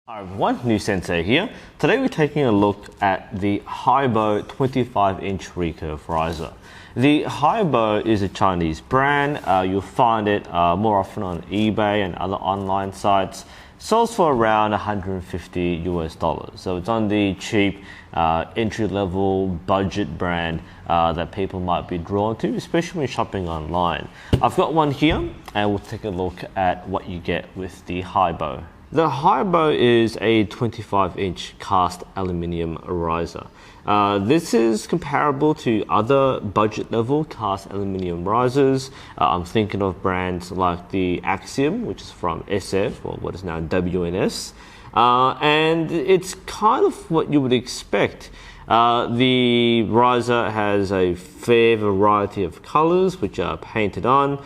Hi everyone, NUSensei here. Today we're taking a look at the Haibo 25-inch Recurve Riser. The Haibo is a Chinese brand. You'll find it more often on eBay and other online sites. Sells for around $150 US. So it's on the cheap entry-level budget brand that people might be drawn to, especially when shopping online. I've got one here and we'll take a look at what you get with the Haibo. The Haibo is a 25-inch cast aluminium riser. This is comparable to other budget-level cast aluminium risers. I'm thinking of brands like the Axiom, which is from SF, or what is now WNS. And it's kind of what you would expect. The riser has a fair variety of colors which are painted on.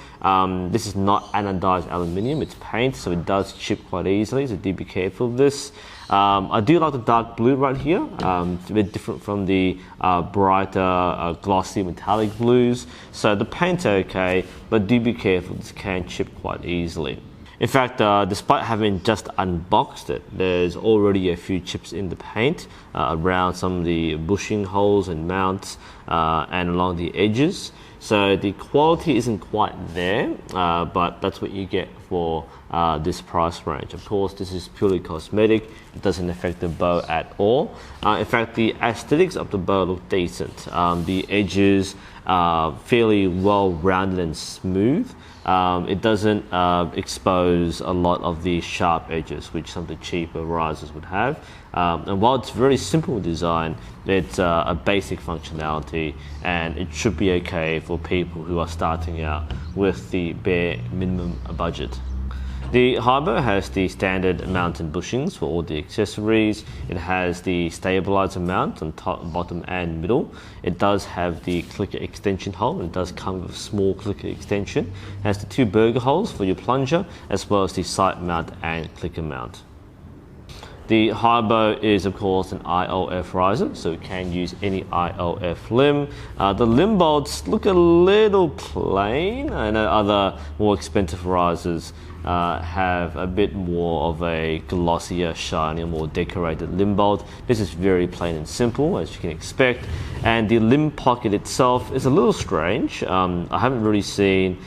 This is not anodized aluminium, it's paint, so it does chip quite easily, so do be careful of this. I do like the dark blue right here. It's a bit different from the brighter glossy metallic blues, so the paint's okay, but do be careful, this can chip quite easily. In fact, despite having just unboxed it, there's already a few chips in the paint around some of the bushing holes and mounts and along the edges. So the quality isn't quite there, but that's what you get for this price range. Of course, this is purely cosmetic. It doesn't affect the bow at all. In fact, the aesthetics of the bow look decent. The edges are fairly well rounded and smooth. It doesn't expose a lot of the sharp edges which some of the cheaper risers would have. And while it's very simple design, it's a basic functionality and it should be okay for people who are starting out with the bare minimum budget. The Haibo has the standard mount and bushings for all the accessories. It has the stabilizer mount on top, bottom and middle. It does have the clicker extension hole. It does come with a small clicker extension. It has the two burger holes for your plunger, as well as the sight mount and clicker mount. The Haibo is, of course, an ILF riser, so it can use any ILF limb. The limb bolts look a little plain. I know other more expensive risers have a bit more of a glossier, shinier, more decorated limb bolt. This is very plain and simple, as you can expect. And the limb pocket itself is a little strange. I haven't really seen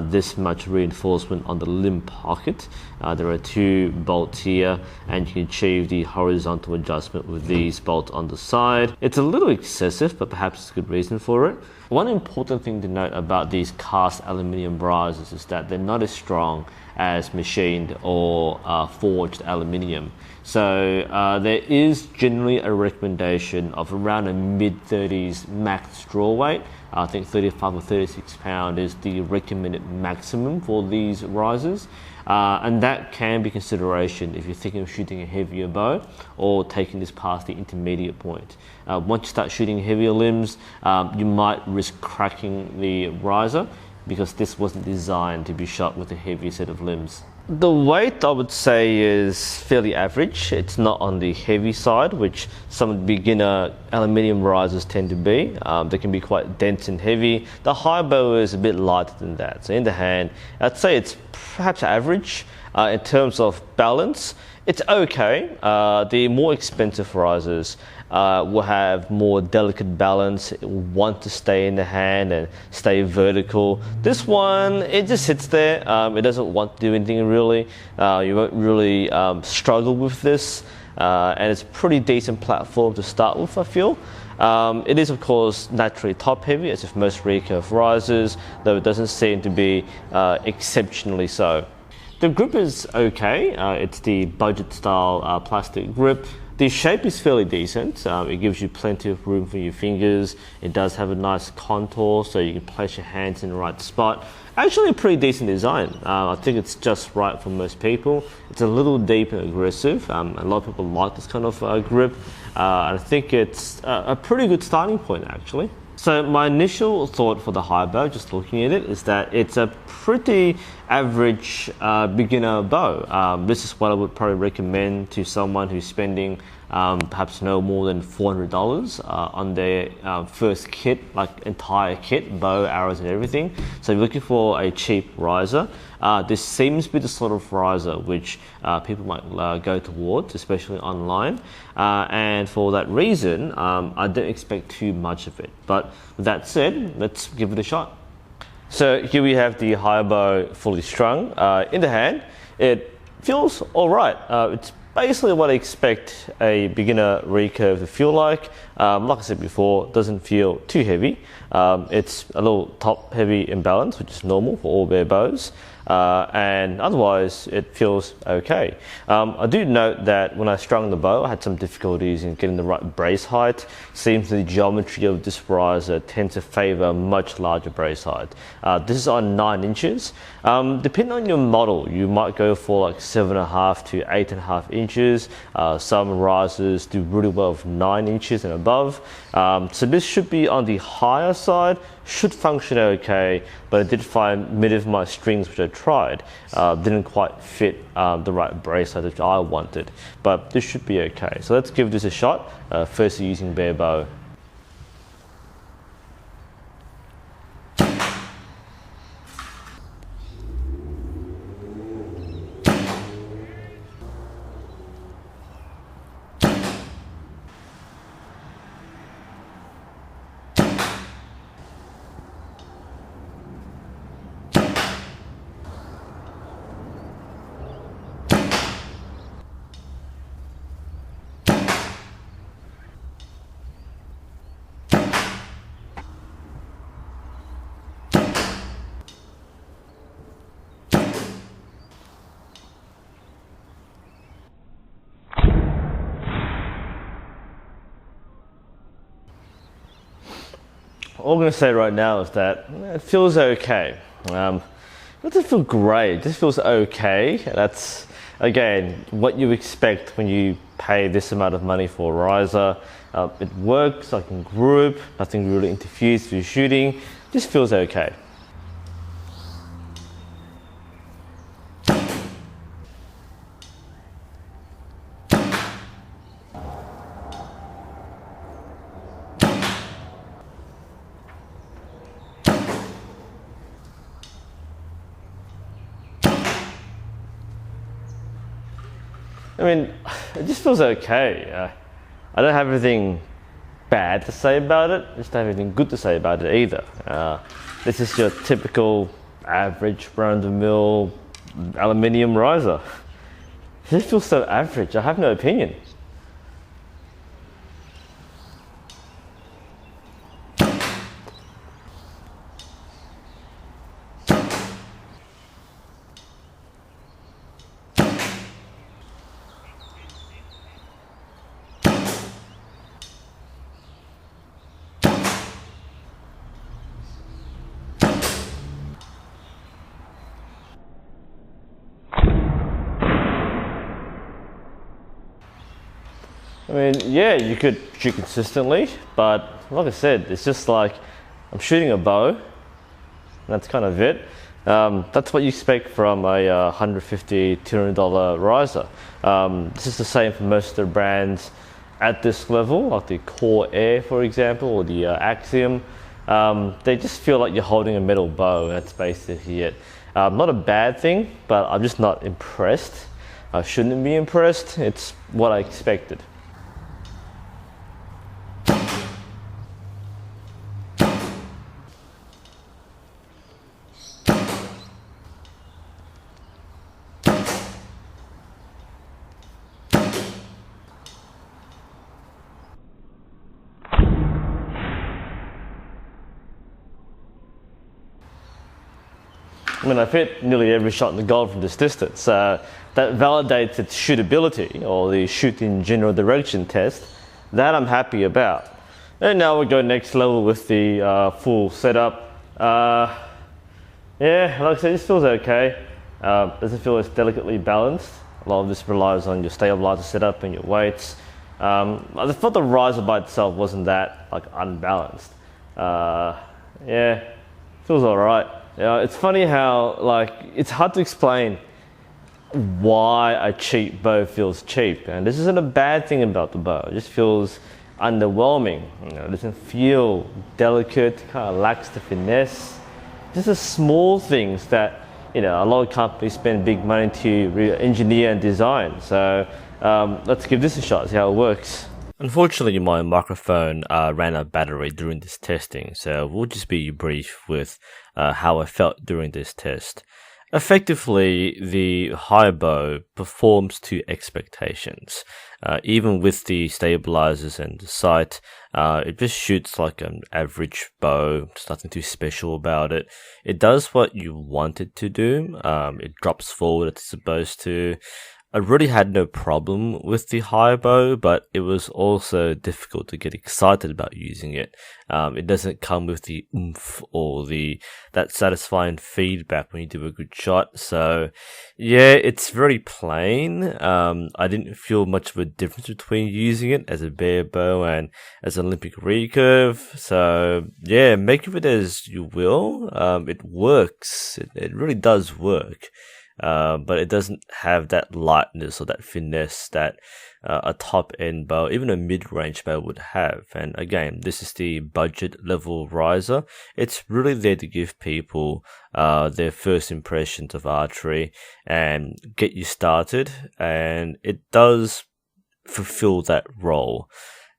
this much reinforcement on the limb pocket. There are two bolts here, and you can achieve the horizontal adjustment with these bolts on the side. It's a little excessive, but perhaps there's a good reason for it. One important thing to note about these cast aluminium risers is that they're not as strong as machined or forged aluminium. So there is generally a recommendation of around a mid-30s max draw weight. I think 35 or 36 pound is the recommended maximum for these risers. And that can be consideration if you're thinking of shooting a heavier bow or taking this past the intermediate point. Once you start shooting heavier limbs, you might risk cracking the riser because this wasn't designed to be shot with a heavy set of limbs. The weight, I would say, is fairly average. It's not on the heavy side, which some beginner aluminium risers tend to be. They can be quite dense and heavy. The Haibo is a bit lighter than that. So in the hand, I'd say it's perhaps average. In terms of balance, it's okay. The more expensive risers will have more delicate balance, want to stay in the hand and stay vertical. This one, it just sits there. It doesn't want to do anything really. You won't really struggle with this. And it's a pretty decent platform to start with, I feel. It is, of course, naturally top heavy, as if most recurve risers, though it doesn't seem to be exceptionally so. The grip is okay. It's the budget style plastic grip. The shape is fairly decent. It gives you plenty of room for your fingers. It does have a nice contour, so you can place your hands in the right spot. Actually a pretty decent design. I think it's just right for most people. It's a little deep and aggressive. A lot of people like this kind of grip. I think it's a pretty good starting point, actually. So my initial thought for the Haibo, just looking at it, is that it's a pretty average beginner bow. This is what I would probably recommend to someone who's spending perhaps no more than $400 on their first kit, like entire kit, bow, arrows and everything. So if you're looking for a cheap riser, This seems to be the sort of riser which people might go towards, especially online. And for that reason, I don't expect too much of it. But with that said, let's give it a shot. So here we have the Haibo fully strung. In the hand, it feels alright. It's basically what I expect a beginner recurve to feel like. Like I said before, it doesn't feel too heavy. It's a little top heavy imbalance, which is normal for all Barebows. And otherwise it feels okay. I do note that when I strung the bow, I had some difficulties in getting the right brace height. Seems the geometry of this riser tends to favor a much larger brace height. This is on 9 inches. Depending on your model, you might go for like 7.5 to 8.5 inches. Some risers do really well with 9 inches and above. So this should be on the higher side, should function okay, but I did find many of my strings which I tried didn't quite fit the right brace height which I wanted, but this should be okay. So let's give this a shot, first using Barebow. All I'm going to say right now is that it feels okay. It doesn't feel great, it just feels okay. That's, again, what you expect when you pay this amount of money for a riser. It works, I can group, nothing really interferes with your shooting. It just feels okay. I mean, it just feels okay. I don't have anything bad to say about it. I just don't have anything good to say about it either. This is your typical average run-of-the-mill aluminium riser. It just feels so average. I have no opinion. I mean, yeah, you could shoot consistently, but like I said, it's just like I'm shooting a bow, and that's kind of it. That's what you expect from a $150, $200 riser. This is the same for most of the brands at this level, like the Core Air, for example, or the Axiom. They just feel like you're holding a metal bow, and that's basically it. Not a bad thing, but I'm just not impressed. I shouldn't be impressed. It's what I expected. I mean, I've hit nearly every shot in the goal from this distance. That validates its shootability, or the shoot in general direction test. That I'm happy about. And now we'll go next level with the full setup. Yeah, like I said, this feels okay. Doesn't feel as delicately balanced. A lot of this relies on your stabilizer setup and your weights. I thought the riser by itself wasn't that unbalanced. Yeah, feels alright. It's funny how it's hard to explain why a cheap bow feels cheap, and this isn't a bad thing about the bow. It just feels underwhelming. It doesn't feel delicate, kind of lacks the finesse. Just the small things that a lot of companies spend big money to engineer and design. So let's give this a shot, see how it works. Unfortunately, my microphone ran out of battery during this testing, so we'll just be brief with how I felt during this test. Effectively, the Haibo performs to expectations. Even with the stabilizers and the sight, it just shoots like an average bow. There's nothing too special about it. It does what you want it to do. It drops forward as it's supposed to. I really had no problem with the Haibo, but it was also difficult to get excited about using it. It doesn't come with the oomph or that satisfying feedback when you do a good shot. So yeah, it's very plain. I didn't feel much of a difference between using it as a Barebow and as an Olympic recurve. So yeah, make of it as you will. It works. It really does work. But it doesn't have that lightness or that finesse that a top-end bow, even a mid-range bow would have. And again, this is the budget level riser. It's really there to give people their first impressions of archery and get you started, and it does fulfill that role.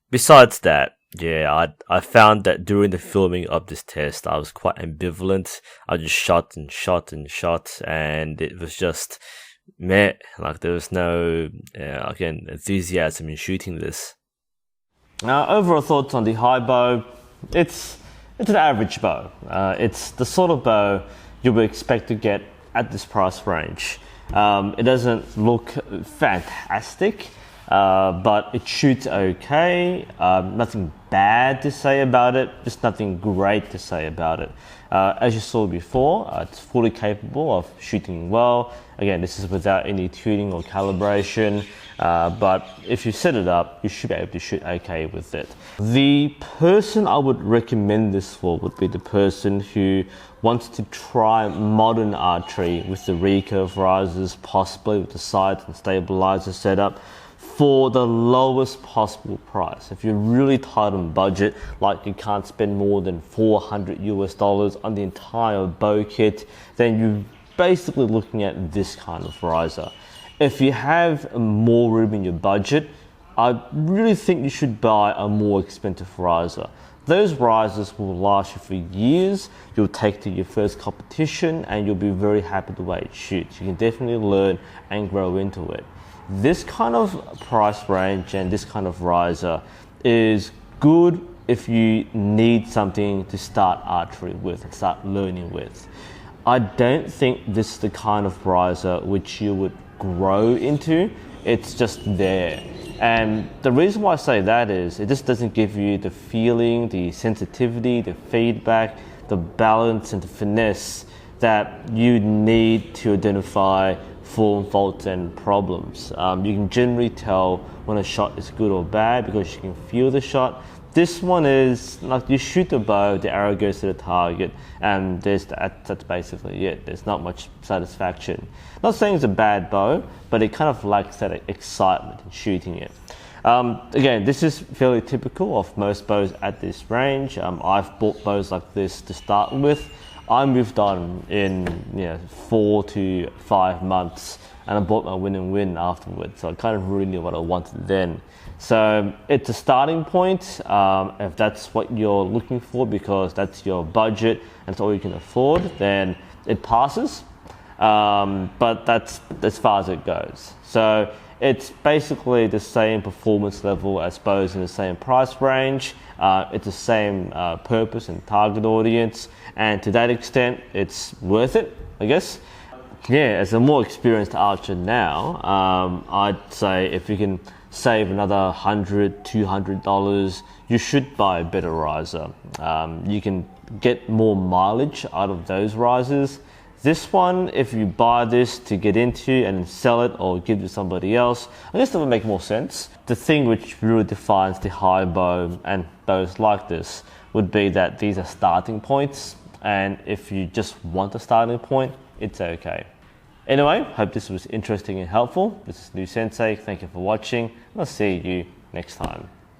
Besides that, yeah, I found that during the filming of this test, I was quite ambivalent. I just shot and shot and shot, and it was just meh. Like there was no, again, enthusiasm in shooting this. Overall thoughts on the Haibo, it's an average bow. It's the sort of bow you would expect to get at this price range. It doesn't look fantastic. But it shoots okay. Nothing bad to say about it, just nothing great to say about it. As you saw before, it's fully capable of shooting well. Again, this is without any tuning or calibration, but if you set it up, you should be able to shoot okay with it. The person I would recommend this for would be the person who wants to try modern archery with the recurve risers, possibly with the sight and stabilizer setup, for the lowest possible price. If you're really tight on budget, like you can't spend more than $400 on the entire bow kit, then you're basically looking at this kind of riser. If you have more room in your budget, I really think you should buy a more expensive riser. Those risers will last you for years. You'll take to your first competition and you'll be very happy the way it shoots. You can definitely learn and grow into it. This kind of price range and this kind of riser is good if you need something to start archery with and start learning with. I don't think this is the kind of riser which you would grow into. It's just there. And the reason why I say that is it just doesn't give you the feeling, the sensitivity, the feedback, the balance and the finesse that you need to identify form faults and problems. You can generally tell when a shot is good or bad because you can feel the shot. This one is like you shoot the bow, the arrow goes to the target, and that's basically it. There's not much satisfaction. Not saying it's a bad bow, but it kind of lacks that excitement in shooting it. Again, this is fairly typical of most bows at this range. I've bought bows like this to start with. I moved on in 4 to 5 months, and I bought my win afterwards. So I kind of really knew what I wanted then. So it's a starting point if that's what you're looking for, because that's your budget and it's all you can afford. Then it passes, but that's as far as it goes. So it's basically the same performance level as bows in the same price range. It's the same purpose and target audience, and to that extent, it's worth it, I guess. Yeah, as a more experienced archer now, I'd say if you can save another $100, $200, you should buy a better riser. You can get more mileage out of those risers. This one, if you buy this to get into and sell it or give to somebody else, I guess that would make more sense. The thing which really defines the Haibo and bows like this would be that these are starting points, and if you just want a starting point, it's okay. Anyway, hope this was interesting and helpful. This is NUSensei. Thank you for watching. I'll see you next time.